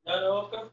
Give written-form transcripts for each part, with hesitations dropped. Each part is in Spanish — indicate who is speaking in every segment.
Speaker 1: Dale, Oscar.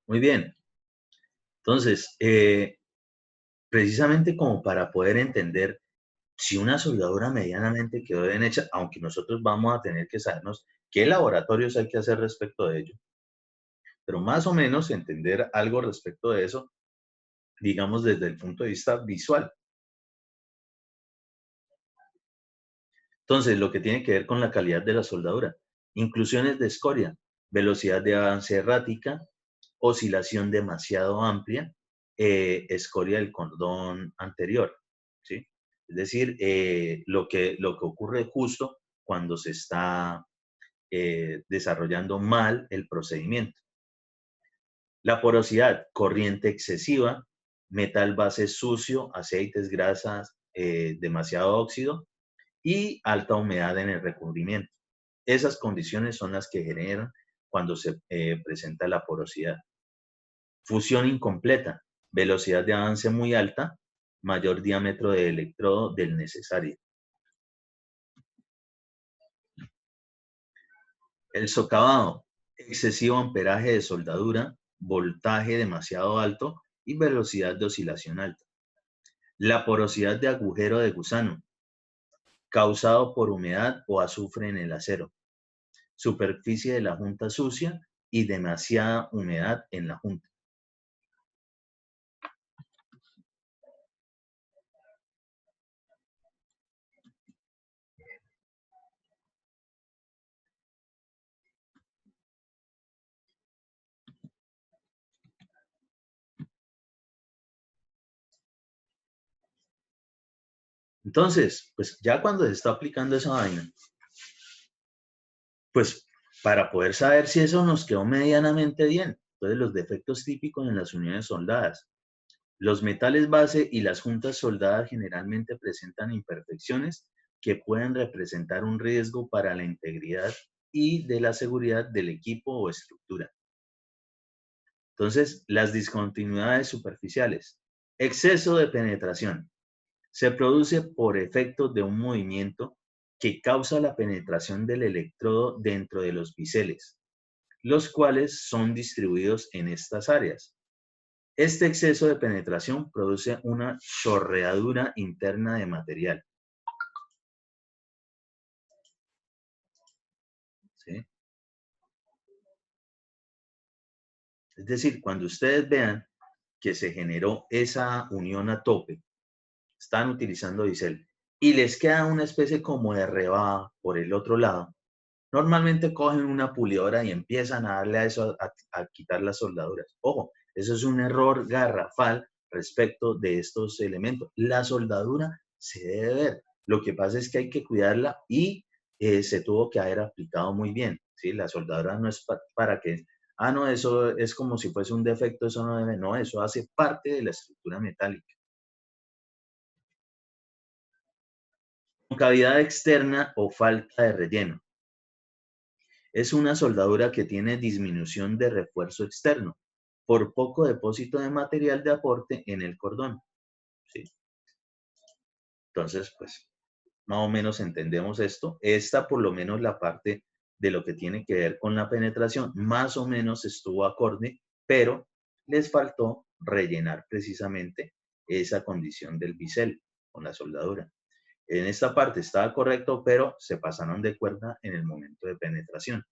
Speaker 2: Muy bien. Entonces, precisamente como para poder entender si una soldadura medianamente quedó bien hecha, aunque nosotros vamos a tener que sabernos qué laboratorios hay que hacer respecto de ello, pero más o menos entender algo respecto de eso, digamos desde el punto de vista visual. Entonces, lo que tiene que ver con la calidad de la soldadura, inclusiones de escoria, velocidad de avance errática, oscilación demasiado amplia, escoria del cordón anterior, ¿sí? Es decir, lo que ocurre justo cuando se está desarrollando mal el procedimiento. La porosidad, corriente excesiva, metal base sucio, aceites, grasas, demasiado óxido y alta humedad en el recubrimiento. Esas condiciones son las que generan cuando se presenta la porosidad. Fusión incompleta, velocidad de avance muy alta, mayor diámetro de electrodo del necesario. El socavado, excesivo amperaje de soldadura, voltaje demasiado alto y velocidad de oscilación alta. La porosidad de agujero de gusano, causado por humedad o azufre en el acero. Superficie de la junta sucia y demasiada humedad en la junta. Entonces, pues ya cuando se está aplicando esa vaina, pues para poder saber si eso nos quedó medianamente bien, entonces los defectos típicos en las uniones soldadas. Los metales base y las juntas soldadas generalmente presentan imperfecciones que pueden representar un riesgo para la integridad y de la seguridad del equipo o estructura. Entonces, las discontinuidades superficiales. Exceso de penetración. Se produce por efecto de un movimiento que causa la penetración del electrodo dentro de los biseles, los cuales son distribuidos en estas áreas. Este exceso de penetración produce una chorreadura interna de material, ¿sí? Es decir, cuando ustedes vean que se generó esa unión a tope, están utilizando bisel y les queda una especie como de rebaba por el otro lado, normalmente cogen una pulidora y empiezan a darle a eso a quitar las soldaduras. Ojo, eso es un error garrafal respecto de estos elementos. La soldadura se debe ver. Lo que pasa es que hay que cuidarla y se tuvo que haber aplicado muy bien. ¿Sí? La soldadura no es para que, no, eso es como si fuese un defecto, eso no debe, no, eso hace parte de la estructura metálica. Concavidad externa o falta de relleno. Es una soldadura que tiene disminución de refuerzo externo por poco depósito de material de aporte en el cordón. ¿Sí? Entonces, pues, más o menos entendemos esto. Esta, por lo menos, la parte de lo que tiene que ver con la penetración, más o menos estuvo acorde, pero les faltó rellenar precisamente esa condición del bisel con la soldadura. En esta parte estaba correcto, pero se pasaron de cuerda en el momento de penetración.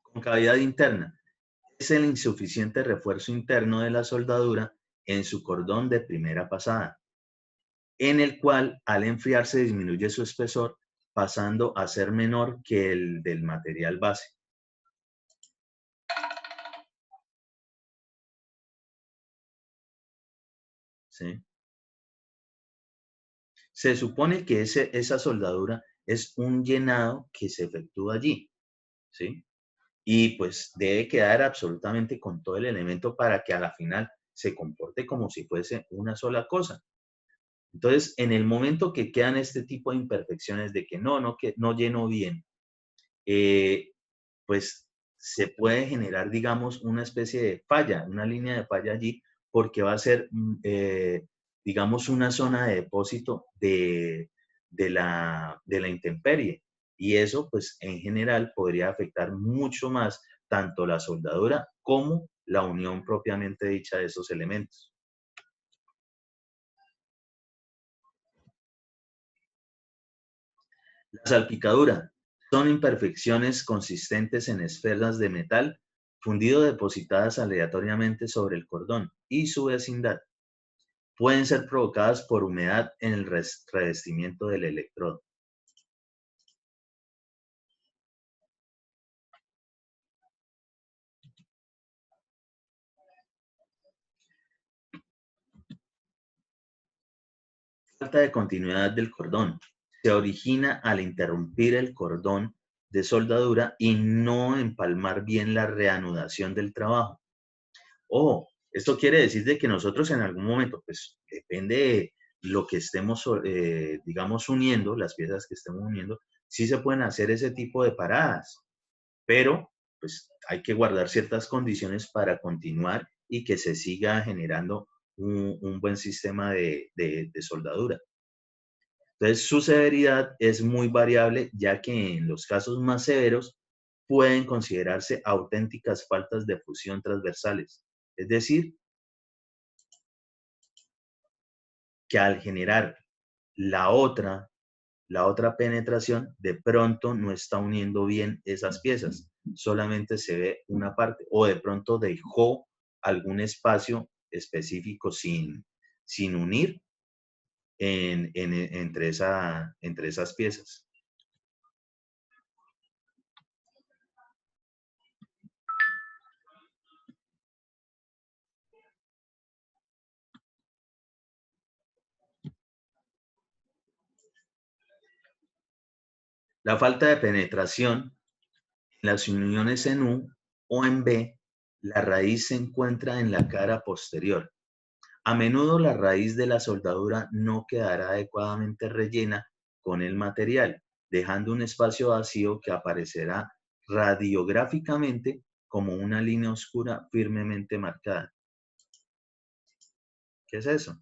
Speaker 2: Concavidad interna. Es el insuficiente refuerzo interno de la soldadura en su cordón de primera pasada, en el cual al enfriarse disminuye su espesor, pasando a ser menor que el del material base. ¿Sí? Se supone que esa soldadura es un llenado que se efectúa allí, ¿sí? Y pues debe quedar absolutamente con todo el elemento para que a la final se comporte como si fuese una sola cosa. Entonces, en el momento que quedan este tipo de imperfecciones de que no lleno bien, eh, pues se puede generar, digamos, una especie de falla, una línea de falla allí, porque va a ser, digamos, una zona de depósito de la intemperie. Y eso, pues, en general podría afectar mucho más tanto la soldadura como la unión propiamente dicha de esos elementos. La salpicadura son imperfecciones consistentes en esferas de metal fundido depositadas aleatoriamente sobre el cordón y su vecindad. Pueden ser provocadas por humedad en el revestimiento del electrodo. Falta de continuidad del cordón. Se origina al interrumpir el cordón de soldadura y no empalmar bien la reanudación del trabajo. Ojo, esto quiere decir de que nosotros en algún momento, pues depende de lo que estemos, digamos, uniendo, las piezas que estemos uniendo, sí se pueden hacer ese tipo de paradas, pero pues hay que guardar ciertas condiciones para continuar y que se siga generando un buen sistema de soldadura. Entonces, su severidad es muy variable, ya que en los casos más severos pueden considerarse auténticas faltas de fusión transversales, es decir, que al generar la otra, la otra penetración, de pronto no está uniendo bien esas piezas, solamente se ve una parte o de pronto dejó algún espacio específico sin unir entre esas piezas. La falta de penetración, en las uniones en U o en B, la raíz se encuentra en la cara posterior. A menudo la raíz de la soldadura no quedará adecuadamente rellena con el material, dejando un espacio vacío que aparecerá radiográficamente como una línea oscura firmemente marcada. ¿Qué es eso?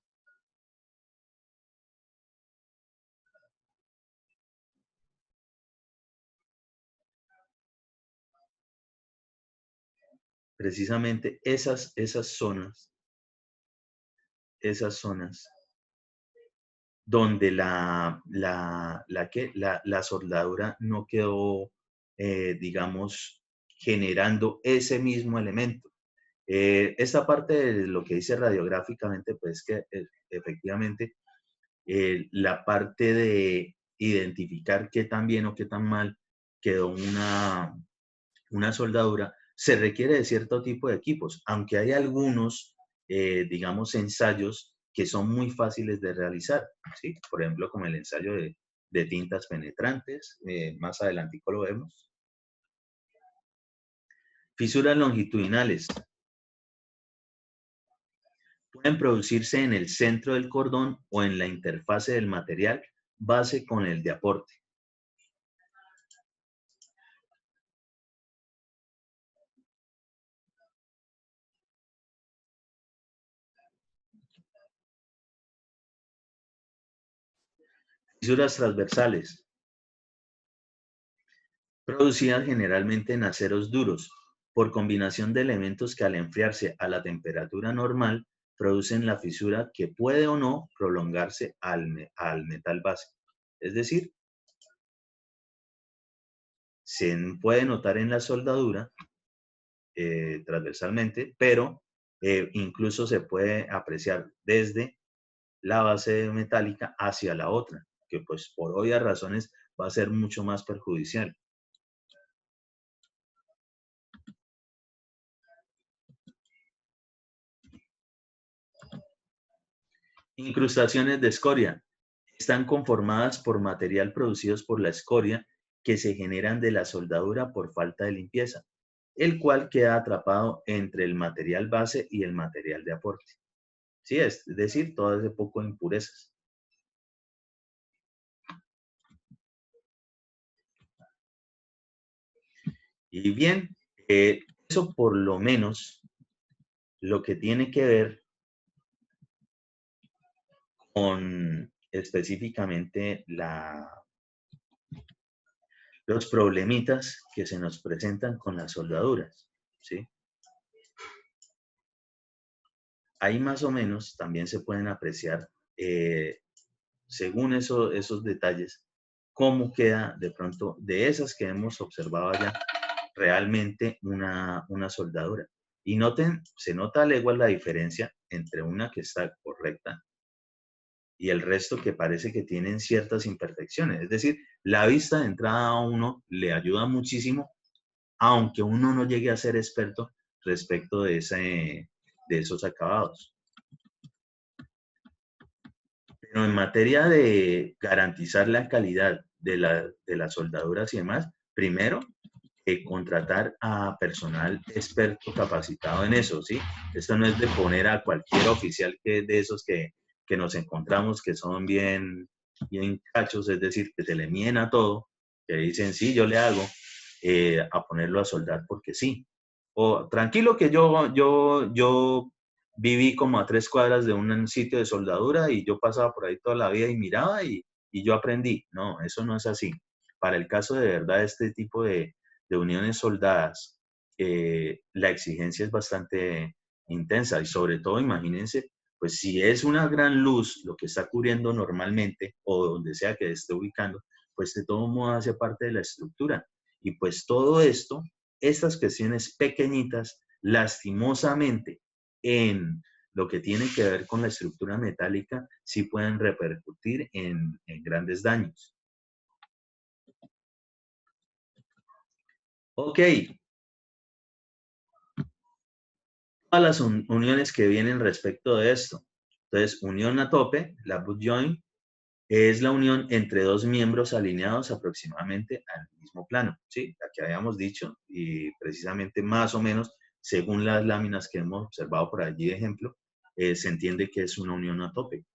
Speaker 2: Precisamente esas zonas donde la soldadura no quedó, digamos, generando ese mismo elemento. Esta parte de lo que dice radiográficamente, pues que efectivamente la parte de identificar qué tan bien o qué tan mal quedó una soldadura, se requiere de cierto tipo de equipos, aunque hay algunos, digamos, ensayos que son muy fáciles de realizar, ¿sí? Por ejemplo, como el ensayo de tintas penetrantes, más adelantico lo vemos. Fisuras longitudinales. Pueden producirse en el centro del cordón o en la interfase del material base con el de aporte. Fisuras transversales. Producidas generalmente en aceros duros, por combinación de elementos que al enfriarse a la temperatura normal producen la fisura que puede o no prolongarse al metal base. Es decir, se puede notar en la soldadura transversalmente, pero incluso se puede apreciar desde la base metálica hacia la otra, que pues por obvias razones va a ser mucho más perjudicial. Incrustaciones de escoria. Están conformadas por material producidos por la escoria que se generan de la soldadura por falta de limpieza, el cual queda atrapado entre el material base y el material de aporte. Sí, es decir, todo ese poco de impurezas. Y bien, eso por lo menos lo que tiene que ver con específicamente los problemitas que se nos presentan con las soldaduras, ¿sí? Ahí más o menos también se pueden apreciar, según esos detalles, cómo queda de pronto de esas que hemos observado allá realmente una soldadura. Y noten, se nota a leguas la diferencia entre una que está correcta y el resto que parece que tienen ciertas imperfecciones. Es decir, la vista de entrada a uno le ayuda muchísimo, aunque uno no llegue a ser experto respecto de esos acabados. Pero en materia de garantizar la calidad de las soldaduras y demás, primero, contratar a personal experto capacitado en eso, ¿sí? Esto no es de poner a cualquier oficial de esos que nos encontramos que son bien cachos, es decir, que se le mien a todo, que dicen, sí, yo le hago, a ponerlo a soldar porque sí. O tranquilo que yo viví como a 3 cuadras de un sitio de soldadura y yo pasaba por ahí toda la vida y miraba y yo aprendí. No, eso no es así. Para el caso de verdad, este tipo de uniones soldadas, la exigencia es bastante intensa y sobre todo, imagínense, pues si es una gran luz lo que está cubriendo normalmente o donde sea que esté ubicando, pues de todo modo hace parte de la estructura. Y pues todo esto, estas cuestiones pequeñitas, lastimosamente, en lo que tiene que ver con la estructura metálica, sí pueden repercutir en grandes daños. Ok, todas las uniones que vienen respecto de esto. Entonces, unión a tope, la butt joint, es la unión entre dos miembros alineados aproximadamente al mismo plano, ¿sí? La que habíamos dicho, y precisamente más o menos, según las láminas que hemos observado por allí de ejemplo, se entiende que es una unión a tope.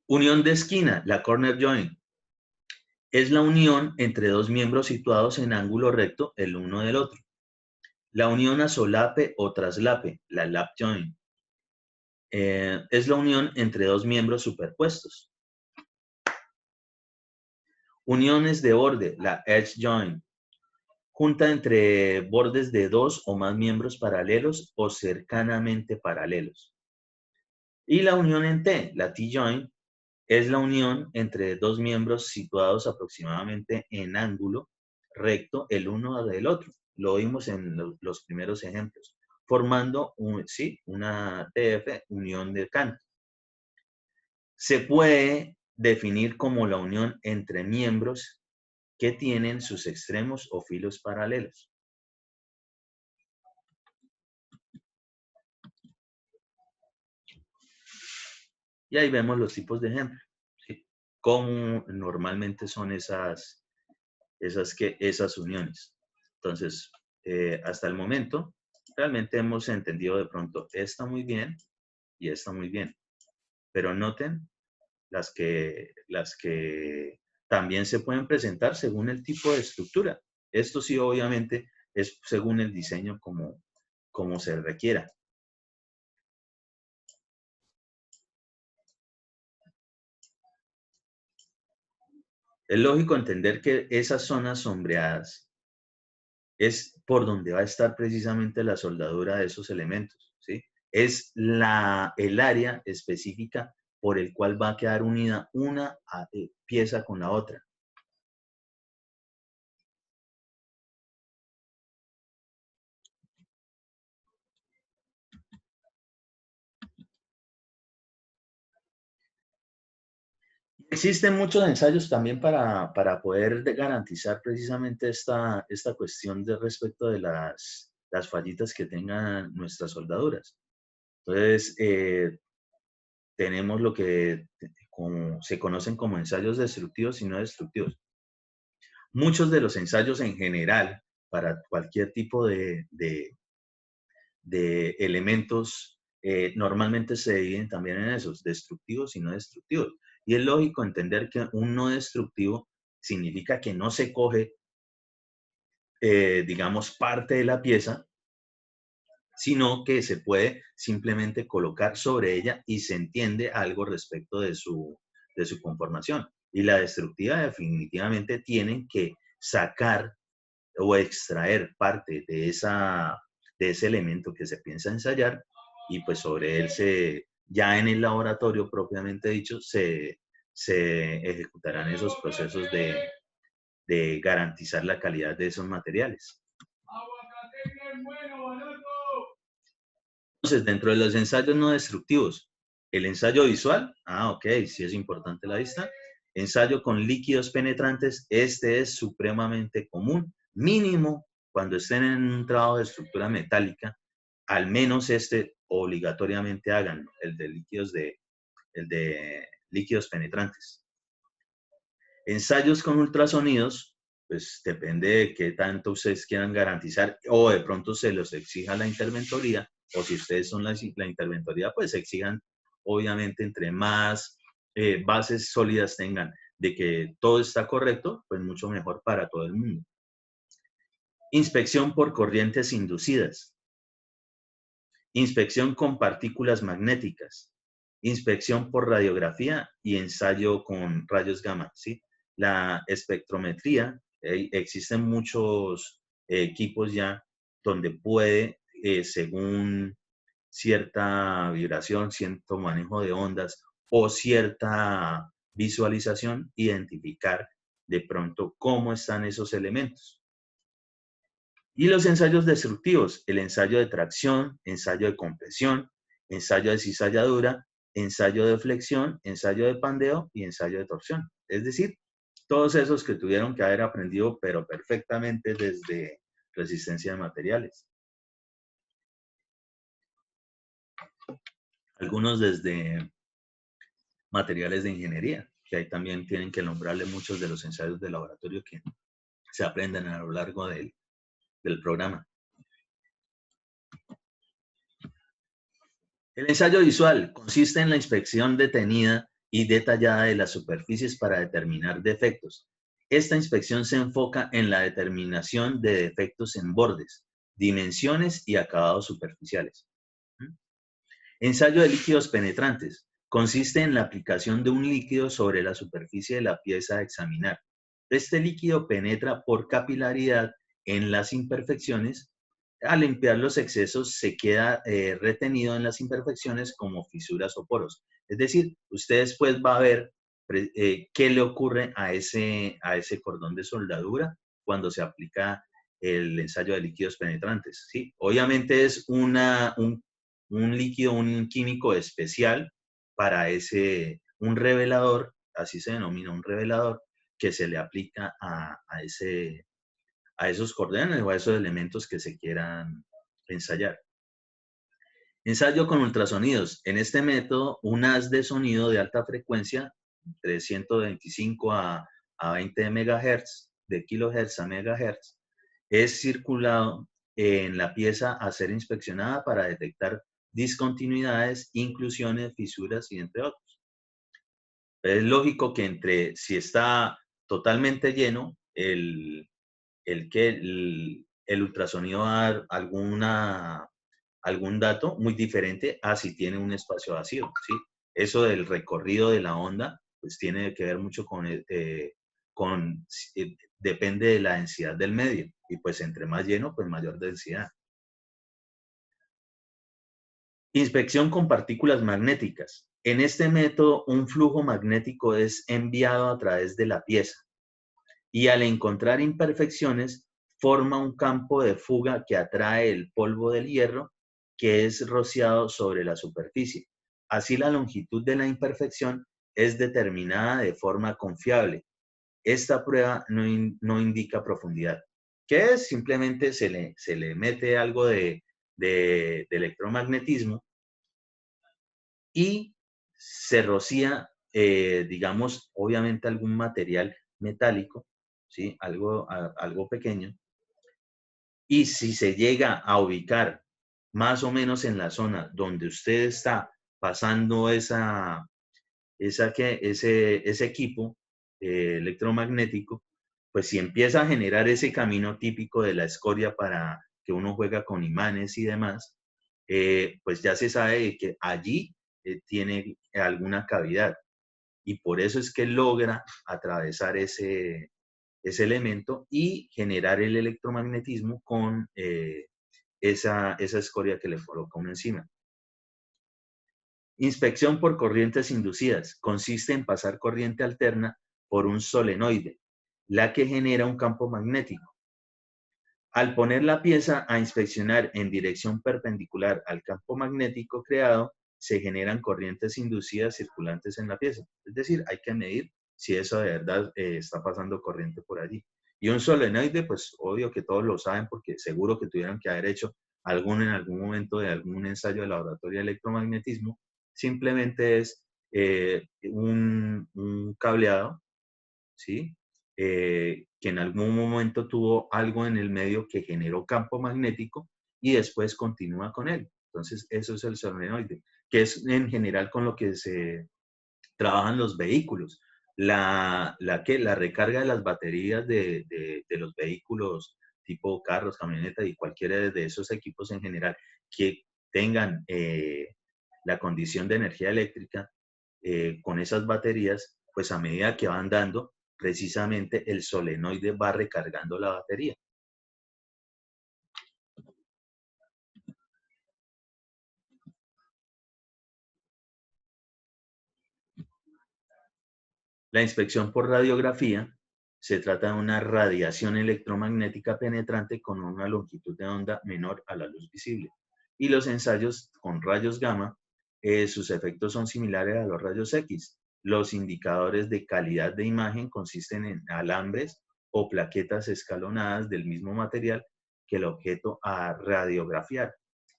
Speaker 2: Unión de esquina, la corner joint, es la unión entre dos miembros situados en ángulo recto el uno del otro. La unión a solape o traslape, la lap joint, es la unión entre dos miembros superpuestos. Uniones de borde, la edge joint, junta entre bordes de dos o más miembros paralelos o cercanamente paralelos. Y la unión en T, la T-joint, es la unión entre dos miembros situados aproximadamente en ángulo recto el uno del otro. Lo vimos en los primeros ejemplos, formando sí, una TF, unión de canto. Se puede definir como la unión entre miembros que tienen sus extremos o filos paralelos. Y ahí vemos los tipos de ejemplo. ¿Sí? cómo normalmente son esas uniones. Entonces, hasta el momento, realmente hemos entendido de pronto esta muy bien y esta muy bien. Pero noten las que también se pueden presentar según el tipo de estructura. Esto sí, obviamente, es según el diseño como se requiera. Es lógico entender que esas zonas sombreadas es por donde va a estar precisamente la soldadura de esos elementos, ¿sí? Es el área específica por el cual va a quedar unida una pieza con la otra. Existen muchos ensayos también para poder garantizar precisamente esta cuestión de respecto de las fallitas que tengan nuestras soldaduras. Entonces, tenemos lo que se conocen como ensayos destructivos y no destructivos. Muchos de los ensayos en general, para cualquier tipo de elementos, normalmente se dividen también en esos, destructivos y no destructivos. Y es lógico entender que un no destructivo significa que no se coge, digamos, parte de la pieza, sino que se puede simplemente colocar sobre ella y se entiende algo respecto de su conformación. Y la destructiva definitivamente tienen que sacar o extraer parte de ese elemento que se piensa ensayar y pues sobre él ya en el laboratorio propiamente dicho, se ejecutarán esos procesos de garantizar la calidad de esos materiales. Entonces, dentro de los ensayos no destructivos, el ensayo visual, ok, sí es importante la vista. Ensayo con líquidos penetrantes, este es supremamente común, mínimo cuando estén en un trabajo de estructura metálica, al menos obligatoriamente háganlo, el de líquidos penetrantes. Ensayos con ultrasonidos, pues depende de qué tanto ustedes quieran garantizar o de pronto se los exija la interventoría o si ustedes son la interventoría, pues exijan obviamente entre más bases sólidas tengan de que todo está correcto, pues mucho mejor para todo el mundo. Inspección por corrientes inducidas. Inspección con partículas magnéticas. Inspección por radiografía y ensayo con rayos gamma, ¿sí? La espectrometría, existen muchos equipos ya donde puede, según cierta vibración, cierto manejo de ondas o cierta visualización, identificar de pronto cómo están esos elementos. Y los ensayos destructivos, el ensayo de tracción, ensayo de compresión, ensayo de cizalladura, ensayo de flexión, ensayo de pandeo y ensayo de torsión. Es decir, todos esos que tuvieron que haber aprendido, pero perfectamente desde resistencia de materiales. Algunos desde materiales de ingeniería, que ahí también tienen que nombrarle muchos de los ensayos de laboratorio que se aprenden a lo largo del programa. El ensayo visual consiste en la inspección detenida y detallada de las superficies para determinar defectos. Esta inspección se enfoca en la determinación de defectos en bordes, dimensiones y acabados superficiales. Ensayo de líquidos penetrantes. Consiste en la aplicación de un líquido sobre la superficie de la pieza a examinar. Este líquido penetra por capilaridad en las imperfecciones. Al limpiar los excesos se queda retenido en las imperfecciones como fisuras o poros. Es decir, usted después va a ver qué le ocurre a ese cordón de soldadura cuando se aplica el ensayo de líquidos penetrantes, ¿sí? Obviamente es un líquido, un químico especial para un revelador, así se denomina un revelador, que se le aplica a esos cordones o a esos elementos que se quieran ensayar. Ensayo con ultrasonidos. En este método, un haz de sonido de alta frecuencia entre 125 a 20 megahertz, de kilohertz a megahertz, es circulado en la pieza a ser inspeccionada para detectar discontinuidades, inclusiones, fisuras y entre otros. Es lógico que si está totalmente lleno, el ultrasonido va a dar algún dato muy diferente a si tiene un espacio vacío, ¿sí? Eso del recorrido de la onda, pues tiene que ver mucho depende de la densidad del medio, y pues entre más lleno, pues mayor densidad. Inspección con partículas magnéticas. En este método, un flujo magnético es enviado a través de la pieza y al encontrar imperfecciones, forma un campo de fuga que atrae el polvo del hierro que es rociado sobre la superficie. Así, la longitud de la imperfección es determinada de forma confiable. Esta prueba no indica profundidad. ¿Qué es? Simplemente se le mete algo de electromagnetismo y se rocía, digamos, obviamente algún material metálico, ¿sí? Algo pequeño. Y si se llega a ubicar más o menos en la zona donde usted está pasando ese equipo electromagnético, pues si empieza a generar ese camino típico de la escoria para que uno juega con imanes y demás, pues ya se sabe que allí tiene alguna cavidad y por eso es que logra atravesar ese elemento y generar el electromagnetismo con esa escoria que le coloca uno encima. Inspección por corrientes inducidas. Consiste en pasar corriente alterna por un solenoide, la que genera un campo magnético. Al poner la pieza a inspeccionar en dirección perpendicular al campo magnético creado, se generan corrientes inducidas circulantes en la pieza. Es decir, hay que medir si eso de verdad está pasando corriente por allí. Y un solenoide, pues obvio que todos lo saben porque seguro que tuvieron que haber hecho en algún momento de algún ensayo de laboratorio de electromagnetismo. Simplemente es un cableado, ¿sí? Que en algún momento tuvo algo en el medio que generó campo magnético y después continúa con él. Entonces, eso es el solenoide, que es en general con lo que se trabajan los vehículos. La recarga de las baterías de los vehículos tipo carros, camionetas y cualquiera de esos equipos en general que tengan la condición de energía eléctrica con esas baterías, pues a medida que van dando, precisamente el solenoide va recargando la batería. La inspección por radiografía se trata de una radiación electromagnética penetrante con una longitud de onda menor a la luz visible. Y los ensayos con rayos gamma, sus efectos son similares a los rayos X. Los indicadores de calidad de imagen consisten en alambres o plaquetas escalonadas del mismo material que el objeto a radiografiar.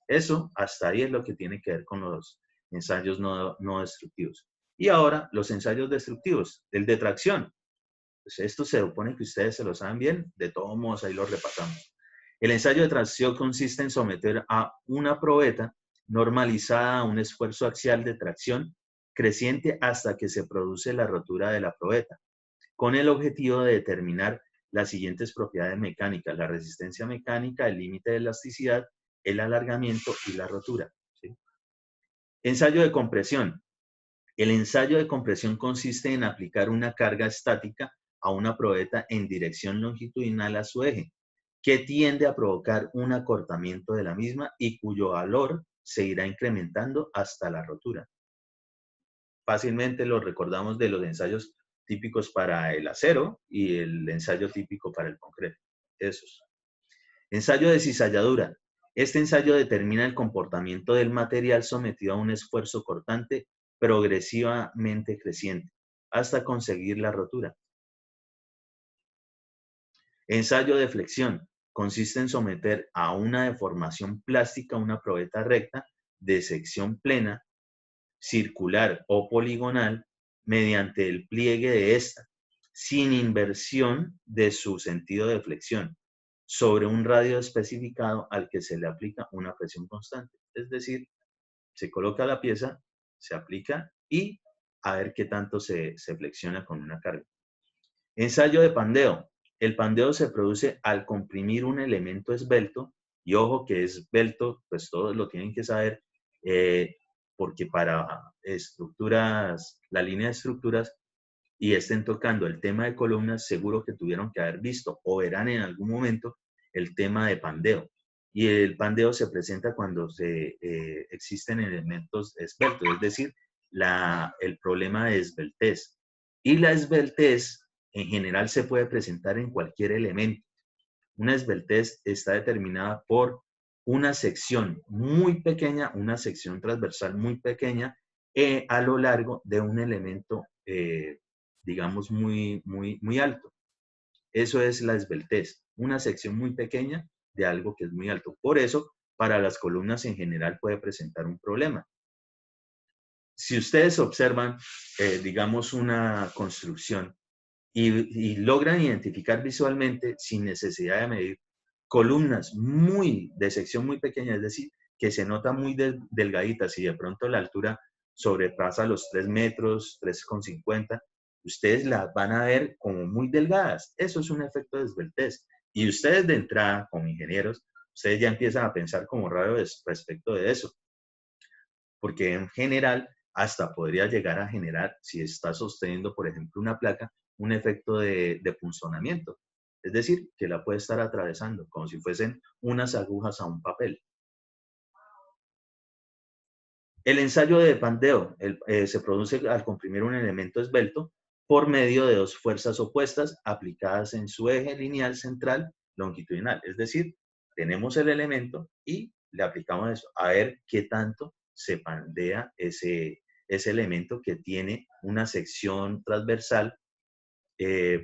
Speaker 2: Eso, hasta ahí es lo que tiene que ver con los ensayos no destructivos. Y ahora, los ensayos destructivos, el de tracción. Pues esto se supone que ustedes se lo saben bien, de todos modos ahí lo repasamos. El ensayo de tracción consiste en someter a una probeta normalizada a un esfuerzo axial de tracción creciente hasta que se produce la rotura de la probeta, con el objetivo de determinar las siguientes propiedades mecánicas: la resistencia mecánica, el límite de elasticidad, el alargamiento y la rotura. ¿Sí? Ensayo de compresión. El ensayo de compresión consiste en aplicar una carga estática a una probeta en dirección longitudinal a su eje, que tiende a provocar un acortamiento de la misma y cuyo valor se irá incrementando hasta la rotura. Fácilmente lo recordamos de los ensayos típicos para el acero y el ensayo típico para el concreto. Esos. Ensayo de cizalladura. Este ensayo determina el comportamiento del material sometido a un esfuerzo cortante progresivamente creciente hasta conseguir la rotura. Ensayo de flexión. Consiste en someter a una deformación plástica una probeta recta de sección plena, circular o poligonal mediante el pliegue de esta, sin inversión de su sentido de flexión, sobre un radio especificado al que se le aplica una presión constante. Es decir, se coloca la pieza, se aplica y a ver qué tanto se flexiona con una carga. Ensayo de pandeo. El pandeo se produce al comprimir un elemento esbelto, y ojo que esbelto, pues todos lo tienen que saber, porque para estructuras, la línea de estructuras, y estén tocando el tema de columnas, seguro que tuvieron que haber visto o verán en algún momento el tema de pandeo. Y el pandeo se presenta cuando existen elementos esbeltos, es decir, el problema de esbeltez. Y la esbeltez en general se puede presentar en cualquier elemento. Una esbeltez está determinada por una sección muy pequeña, una sección transversal muy pequeña a lo largo de un elemento, digamos, muy alto. Eso es la esbeltez, una sección muy pequeña de algo que es muy alto. Por eso, para las columnas en general puede presentar un problema. Si ustedes observan, digamos, una construcción y logran identificar visualmente, sin necesidad de medir, columnas de sección muy pequeña, es decir, que se nota muy delgaditas y de pronto la altura sobrepasa los 3 metros, 3,50, ustedes las van a ver como muy delgadas. Eso es un efecto de esbeltez. Y ustedes de entrada, como ingenieros, ustedes ya empiezan a pensar como raro respecto de eso. Porque en general hasta podría llegar a generar, si está sosteniendo, por ejemplo, una placa, un efecto de punzonamiento. Es decir, que la puede estar atravesando, como si fuesen unas agujas a un papel. El ensayo de pandeo se produce al comprimir un elemento esbelto por medio de dos fuerzas opuestas aplicadas en su eje lineal central longitudinal. Es decir, tenemos el elemento y le aplicamos eso, a ver qué tanto se pandea ese elemento que tiene una sección transversal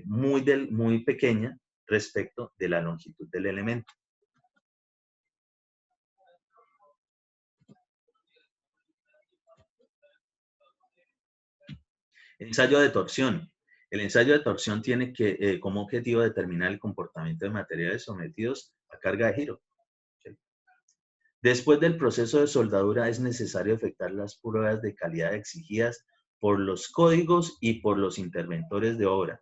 Speaker 2: muy pequeña respecto de la longitud del elemento. Ensayo de torsión. El ensayo de torsión tiene como objetivo determinar el comportamiento de materiales sometidos a carga de giro. ¿Sí? Después del proceso de soldadura es necesario efectuar las pruebas de calidad exigidas por los códigos y por los interventores de obra.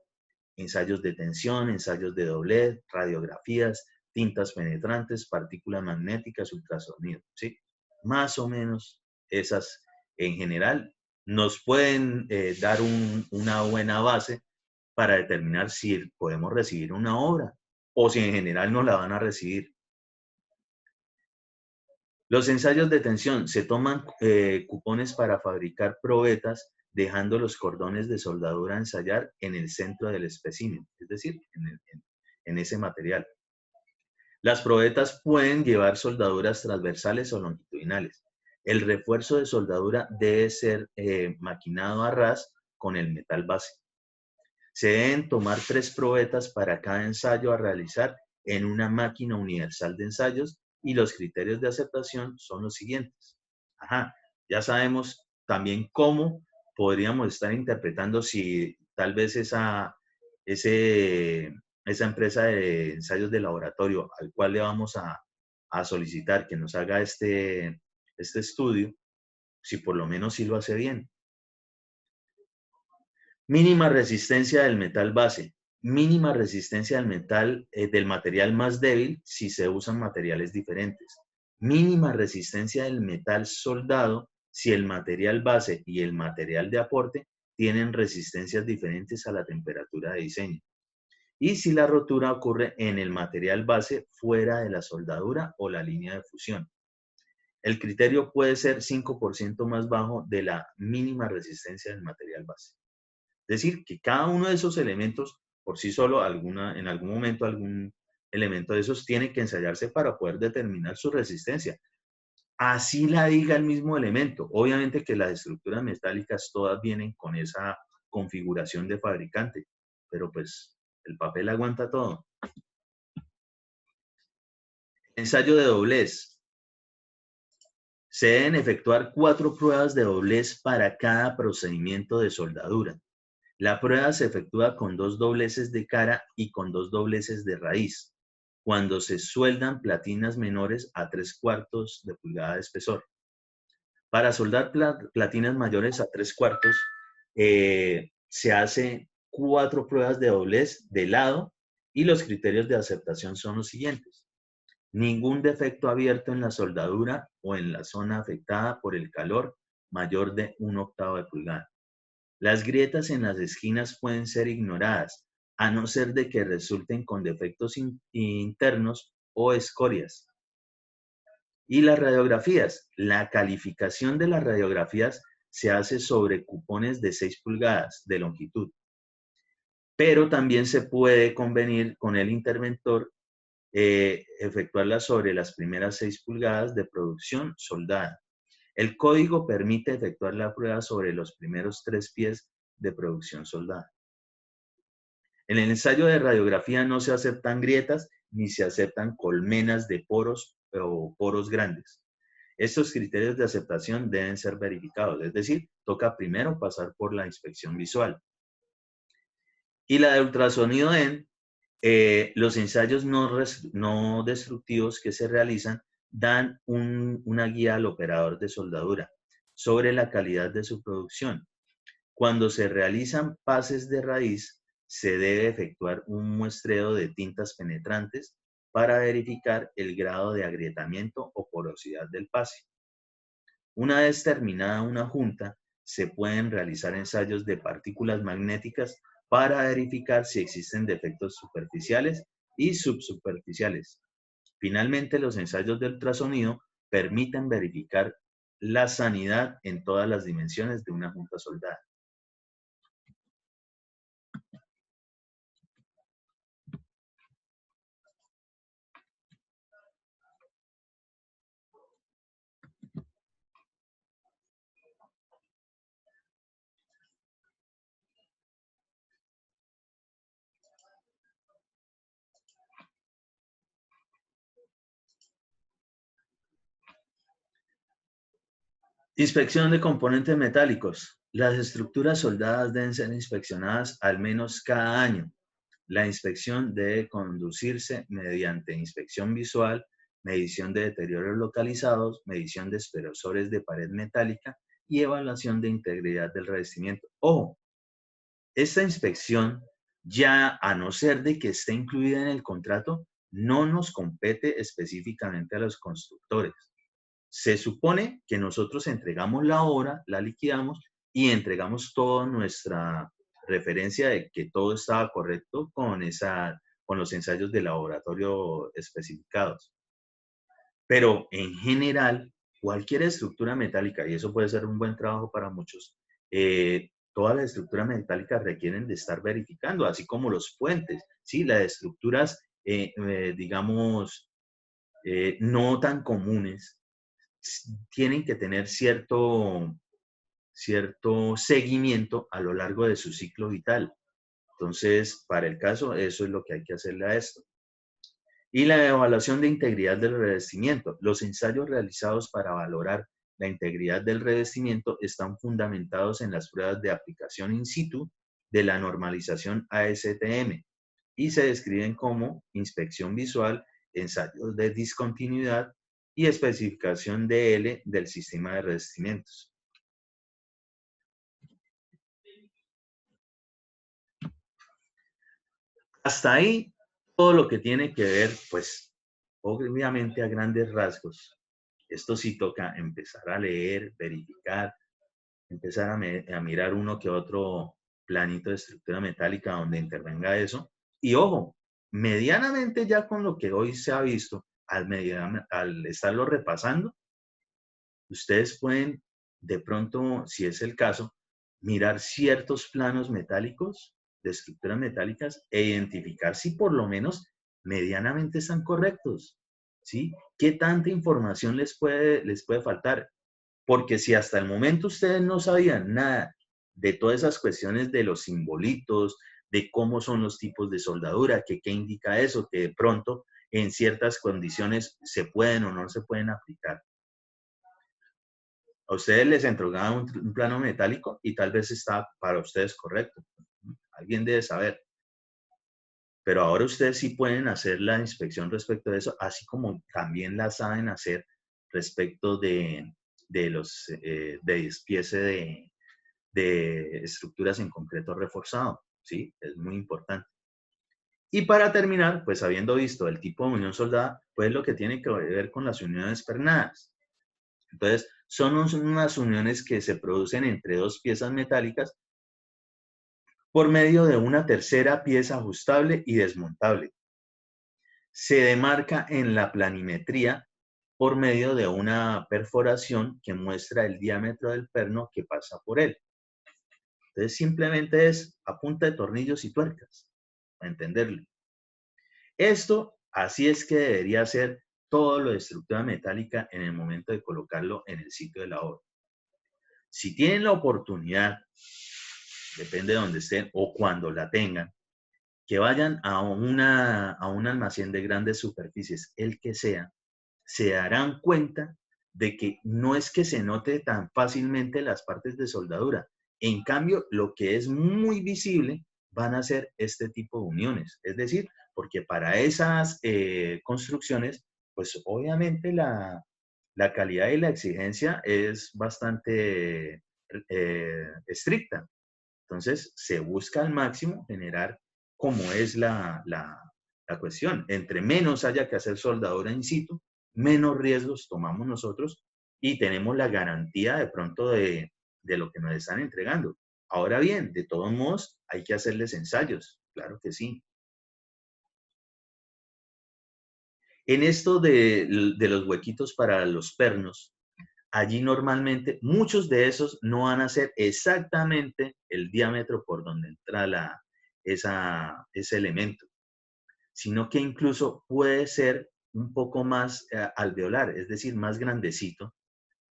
Speaker 2: Ensayos de tensión, ensayos de doblez, radiografías, tintas penetrantes, partículas magnéticas, ultrasonido. ¿Sí? Más o menos esas en general nos pueden dar una buena base para determinar si podemos recibir una obra o si en general no la van a recibir. Los ensayos de tensión se toman cupones para fabricar probetas, dejando los cordones de soldadura a ensayar en el centro del espécimen, es decir, en ese material. Las probetas pueden llevar soldaduras transversales o longitudinales. El refuerzo de soldadura debe ser maquinado a ras con el metal base. Se deben tomar 3 probetas para cada ensayo a realizar en una máquina universal de ensayos y los criterios de aceptación son los siguientes. Ajá, ya sabemos también cómo podríamos estar interpretando si tal vez esa empresa de ensayos de laboratorio al cual le vamos a solicitar que nos haga este estudio, si por lo menos sí lo hace bien. Mínima resistencia del metal base. Mínima resistencia del material más débil si se usan materiales diferentes. Mínima resistencia del metal soldado si el material base y el material de aporte tienen resistencias diferentes a la temperatura de diseño. Y si la rotura ocurre en el material base fuera de la soldadura o la línea de fusión. El criterio puede ser 5% más bajo de la mínima resistencia del material base. Es decir, que cada uno de esos elementos, por sí solo, en algún momento, algún elemento de esos tiene que ensayarse para poder determinar su resistencia. Así la diga el mismo elemento. Obviamente que las estructuras metálicas todas vienen con esa configuración de fabricante, pero pues el papel aguanta todo. Ensayo de doblez. Se deben efectuar 4 pruebas de doblez para cada procedimiento de soldadura. La prueba se efectúa con 2 dobleces de cara y con 2 dobleces de raíz, cuando se sueldan platinas menores a 3/4 de pulgada de espesor. Para soldar platinas mayores a 3/4, se hace 4 pruebas de doblez de lado y los criterios de aceptación son los siguientes. Ningún defecto abierto en la soldadura o en la zona afectada por el calor mayor de 1/8 de pulgada. Las grietas en las esquinas pueden ser ignoradas, a no ser de que resulten con defectos internos o escorias. Y las radiografías. La calificación de las radiografías se hace sobre cupones de 6 pulgadas de longitud, pero también se puede convenir con el interventor efectuarla sobre las primeras 6 pulgadas de producción soldada. El código permite efectuar la prueba sobre los primeros 3 pies de producción soldada. En el ensayo de radiografía no se aceptan grietas ni se aceptan colmenas de poros o poros grandes. Estos criterios de aceptación deben ser verificados, es decir, toca primero pasar por la inspección visual. Y la de ultrasonido EN, los ensayos no destructivos que se realizan dan una guía al operador de soldadura sobre la calidad de su producción. Cuando se realizan pases de raíz, se debe efectuar un muestreo de tintas penetrantes para verificar el grado de agrietamiento o porosidad del pase. Una vez terminada una junta, se pueden realizar ensayos de partículas magnéticas para verificar si existen defectos superficiales y subsuperficiales. Finalmente, los ensayos de ultrasonido permiten verificar la sanidad en todas las dimensiones de una junta soldada. Inspección de componentes metálicos. Las estructuras soldadas deben ser inspeccionadas al menos cada año. La inspección debe conducirse mediante inspección visual, medición de deterioros localizados, medición de espesores de pared metálica y evaluación de integridad del revestimiento. Ojo, esta inspección, ya a no ser de que esté incluida en el contrato, no nos compete específicamente a los constructores. Se supone que nosotros entregamos la obra, la liquidamos y entregamos toda nuestra referencia de que todo estaba correcto con los ensayos de laboratorio especificados. Pero en general, cualquier estructura metálica, y eso puede ser un buen trabajo para muchos, todas las estructuras metálicas requieren de estar verificando, así como los puentes, ¿sí? Las estructuras, digamos, no tan comunes, tienen que tener cierto seguimiento a lo largo de su ciclo vital. Entonces, para el caso, eso es lo que hay que hacerle a esto. Y la evaluación de integridad del revestimiento. Los ensayos realizados para valorar la integridad del revestimiento están fundamentados en las pruebas de aplicación in situ de la normalización ASTM y se describen como inspección visual, ensayos de discontinuidad y especificación DL del sistema de revestimientos. Hasta ahí todo lo que tiene que ver, pues, obviamente a grandes rasgos. Esto sí toca empezar a leer, verificar, empezar a mirar uno que otro planito de estructura metálica donde intervenga eso. Y ojo, medianamente ya con lo que hoy se ha visto, al estarlo repasando, ustedes pueden, de pronto, si es el caso, mirar ciertos planos metálicos de estructuras metálicas e identificar si por lo menos medianamente están correctos, ¿sí? ¿Qué tanta información les puede faltar? Porque si hasta el momento ustedes no sabían nada de todas esas cuestiones de los simbolitos, de cómo son los tipos de soldadura, que qué indica eso, que de pronto en ciertas condiciones se pueden o no se pueden aplicar. A ustedes les entregaban un plano metálico y tal vez está para ustedes correcto. Alguien debe saber. Pero ahora ustedes sí pueden hacer la inspección respecto de eso, así como también la saben hacer respecto de los de despiece de estructuras en concreto reforzado, ¿sí? Es muy importante. Y para terminar, pues habiendo visto el tipo de unión soldada, pues lo que tiene que ver con las uniones pernadas. Entonces, son unas uniones que se producen entre dos piezas metálicas por medio de una tercera pieza ajustable y desmontable. Se demarca en la planimetría por medio de una perforación que muestra el diámetro del perno que pasa por él. Entonces, simplemente es a punta de tornillos y tuercas, para entenderlo. Esto, así es que debería ser todo lo de estructura metálica en el momento de colocarlo en el sitio de la obra. Si tienen la oportunidad, depende de donde estén o cuando la tengan, que vayan a un almacén de grandes superficies, el que sea, se darán cuenta de que no es que se note tan fácilmente las partes de soldadura. En cambio, lo que es muy visible van a ser este tipo de uniones. Es decir, porque para esas construcciones, pues obviamente la calidad y la exigencia es bastante estricta. Entonces, se busca al máximo generar como es la cuestión. Entre menos haya que hacer soldadura in situ, menos riesgos tomamos nosotros y tenemos la garantía de pronto de lo que nos están entregando. Ahora bien, de todos modos, hay que hacerles ensayos, claro que sí. En esto de los huequitos para los pernos, allí normalmente muchos de esos no van a ser exactamente el diámetro por donde entra ese elemento, sino que incluso puede ser un poco más alveolar, es decir, más grandecito,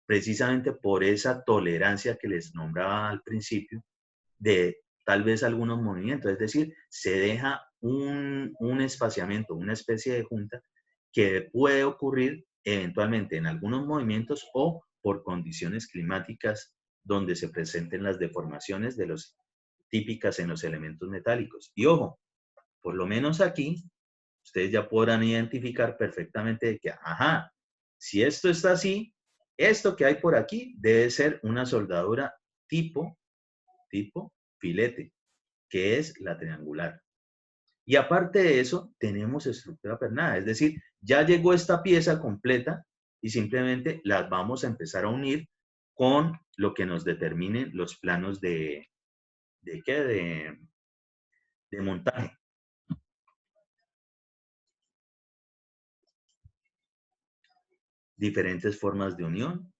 Speaker 2: precisamente por esa tolerancia que les nombraba al principio de tal vez algunos movimientos, es decir, se deja un espaciamiento, una especie de junta que puede ocurrir eventualmente en algunos movimientos o por condiciones climáticas donde se presenten las deformaciones de los típicas en los elementos metálicos. Y ojo, por lo menos aquí, ustedes ya podrán identificar perfectamente de que, ajá, si esto está así, esto que hay por aquí debe ser una soldadura tipo filete, que es la triangular. Y aparte de eso, tenemos estructura pernada, es decir, ya llegó esta pieza completa y simplemente las vamos a empezar a unir con lo que nos determinen los planos ¿de qué? De montaje. Diferentes formas de unión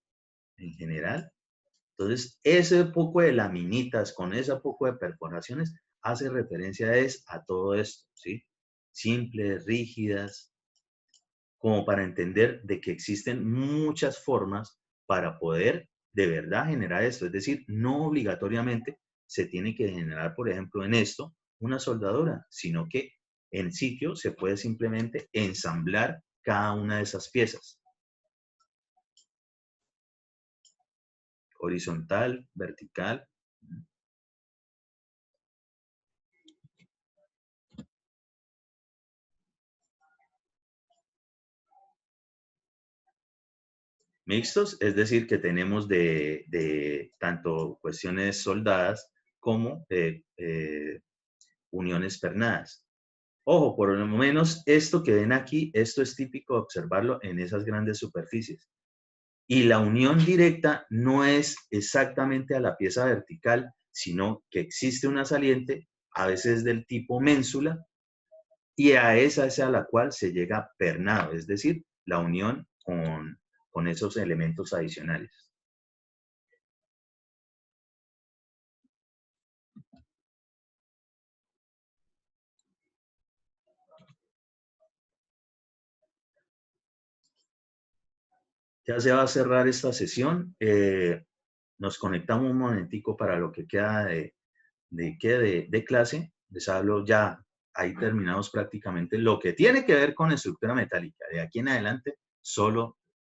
Speaker 2: en general. Entonces, ese poco de laminitas con ese poco de perforaciones hace referencia a todo esto, ¿sí? Simples, rígidas, como para entender de que existen muchas formas para poder de verdad generar esto. Es decir, no obligatoriamente se tiene que generar, por ejemplo, en esto, una soldadura, sino que en sitio se puede simplemente ensamblar cada una de esas piezas. Horizontal, vertical. Mixtos, es decir, que tenemos de tanto cuestiones soldadas como uniones pernadas. Ojo, por lo menos esto que ven aquí, esto es típico observarlo en esas grandes superficies. Y la unión directa no es exactamente a la pieza vertical, sino que existe una saliente, a veces del tipo ménsula, y a esa es a la cual se llega pernado, es decir, la unión con esos elementos adicionales. Ya se va a cerrar esta sesión. Nos conectamos un momentico para lo que queda de clase. Les hablo ya, ahí terminamos prácticamente lo que tiene que ver con estructura metálica. De aquí en adelante, solo